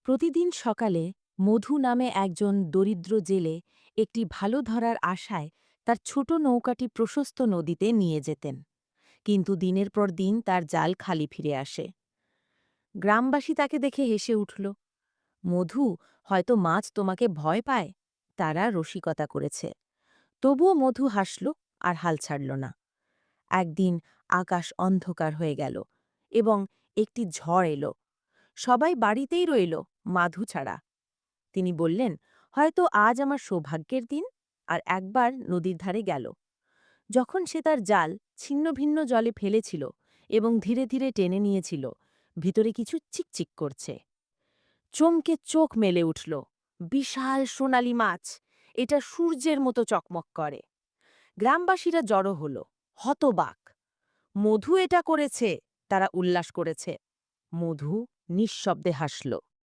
প্রতিদিন সকালে মধু নামে একজন দরিদ্র জেলে একটি ভালো ধরার আশায় তার ছোট নৌকাটি প্রশস্ত নদীতে নিয়ে যেতেন, কিন্তু দিনের পর দিন তার জাল খালি ফিরে আসে। গ্রামবাসী তাকে দেখে হেসে উঠল। মধু, হয়তো মাছ তোমাকে ভয় পায়। তারা রসিকতা করেছে। তবুও মধু হাসল আর হাল ছাড়ল না। একদিন আকাশ অন্ধকার হয়ে গেল এবং একটি ঝড় এলো। সবাই বাড়িতেই রইল, মাধু ছাড়া। তিনি বললেন, হয়তো আজ আমার সৌভাগ্যের দিন। আর একবার নদীর ধারে গেল। যখন সে তার জাল ছিন্ন ভিন্ন জলে ফেলেছিল এবং ধীরে ধীরে টেনে নিয়েছিল, ভিতরে কিছু চিকচিক করছে। চমকে চোখ মেলে উঠল। বিশাল সোনালি মাছ, এটা সূর্যের মতো চকমক করে। গ্রামবাসীরা জড়ো হল, হতবাক। মধু এটা করেছে, তারা উল্লাস করেছে। মধু নিঃশব্দে হাসল।